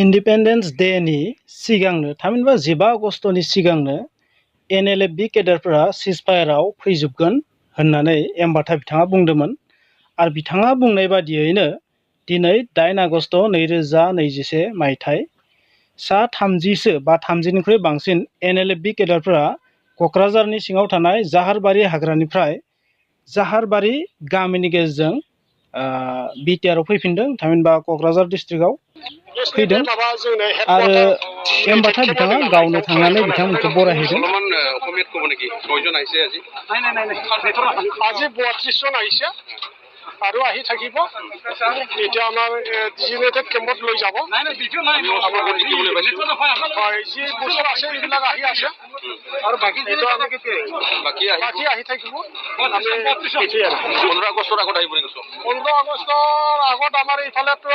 Independence Danny सिगांनो थामहिनबा 15 आगस्टनि सिगांनो एनएलएफबि केडारफोरा सिजफायाराव फैजोबगोन होननानै एमबाथा बिथाङा बुंदोंमोन आरो बिथाङा बुंनाय बादियैनो दिनै 8 आगस्ट 2021 मायथाइ सा 30सो बा 30निख्रुइ बांसिन एनएलएफबि केडारफोरा क'क्राझारनि सिङाव थानाय जाहारबारि हाग्रानिफ्राय जाहारबारि गामिनि गेजेरजों बिटिआरआव फैफिनदों थामहिनबा क'क्राझार डिस्ट्रिक्टआव फैदों आरो एमबाथा बिथाङा गावनो थांनानै बिथांमोनखौ बरायहैदों। আৰু আহি থাকিব এতিয়া আমাৰ ডিজিনেটেড কেম্পত লৈ যাব যি বস্তু আছে এইবিলাক আহি আছে আৰু বাকী বাকী আহি থাকিব 15 আগষ্টৰ আগত আহিব নেকি 15 আগষ্টৰ আগত আমাৰ এইফালেতো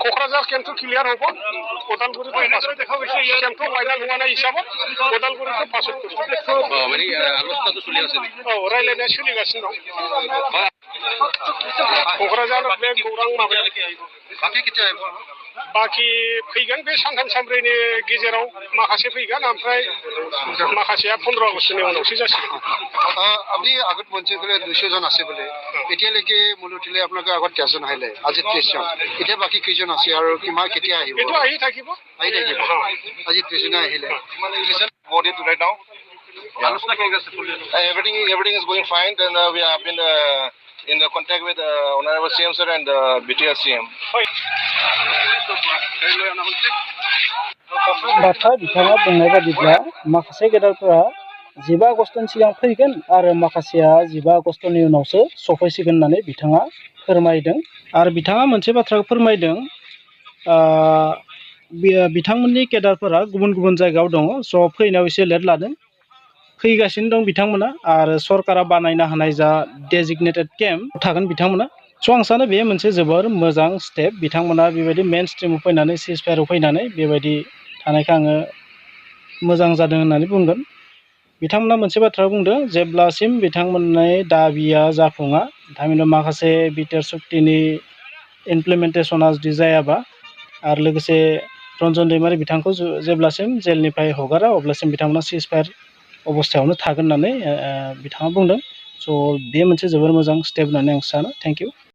কোকৰাঝাৰ কেম্পটো ক্লিয়াৰ হ'ব ওদালগুৰিত কেম্পটো ফাইনেল হোৱা নাই হিচাপত ওদালগুৰিটো পাছত কৰিব মানে আলোচনাটো চলি আছে ৰাইলাইনে চলিগাसिनो दं क'क्राझार बे गौरां माबायाव बाखि फैगोन बे सानथाम सानब्रैनि गेजेराव माखासे फैगोन ओमफ्राय माखासेया 15 आगस्टनि उनावसो जासिगोन। আপনি আগত মঞ্চে করে 200 জন আছে বলে এতিয়ালৈকে মূলটিলে আপোনাক আগত কেজন আহিলে আজি 30 জন এতিয়া বাকি কেইজন আছে আৰু কিমান কেতিয়া আহিব এটো আহি থাকিব আজি 30 জন আহিলে বডি টু ৰাইট নাও আলোচনা কেনেকৈ আছে everything is going fine and we have been in the contact with Honorable CM sir and BTR CM. बाथा बिथाङा बुंनाय बादिब्ला माखासे गेदारफोरा 15 आगस्टनि सिगां फैगोन आरो माखासेया 15 आगस्टनि उनावसो सफैसिगोन होननानै बिथाङा फोरमायदों आरो बिथाङा मोनसे बाथ्राखौ फोरमायदों बिथांमोननि केडारफोरा गुबुन गुबुन जायगायाव दङ स' फैनायाव एसे लेट लादों फैगासिनो दं बिथांमोना आरो सरकारा बानायनो हानाय जा डेजिगनेटेड केम्प थागोन बिथांमोना स' आं सानो बे मोनसे जोबोर मोजां स्टेप बिथांमोना बेबायदि मेन स्ट्रिमाव फैनानै सिजफायाराव फैनानै बेबायदि थानायखौ आङो मोजां जादों होननानै बुंगोन। बिथांमोना मोनसे बाथ्रा बुंदों जेब्लासिम बिथांमोननि दाबिया जाफुङा थामहिनबा माखासे बिटिआर सुक्तिनि इमप्लिमेन्टेसना जुदि जायाबा आरो लोगोसे रन्जन दैमारि बिथांखौ जेब्लासिम जेलनिफ्राय हगारा अब्लासिम बिथांमोना सिजफायार अबस्थायावनो थागोन होननानै बिथाङा बुंदों स' बे मोनसे जोबोर मोजां स्टेप होननानै आं सानो थेंक इउ।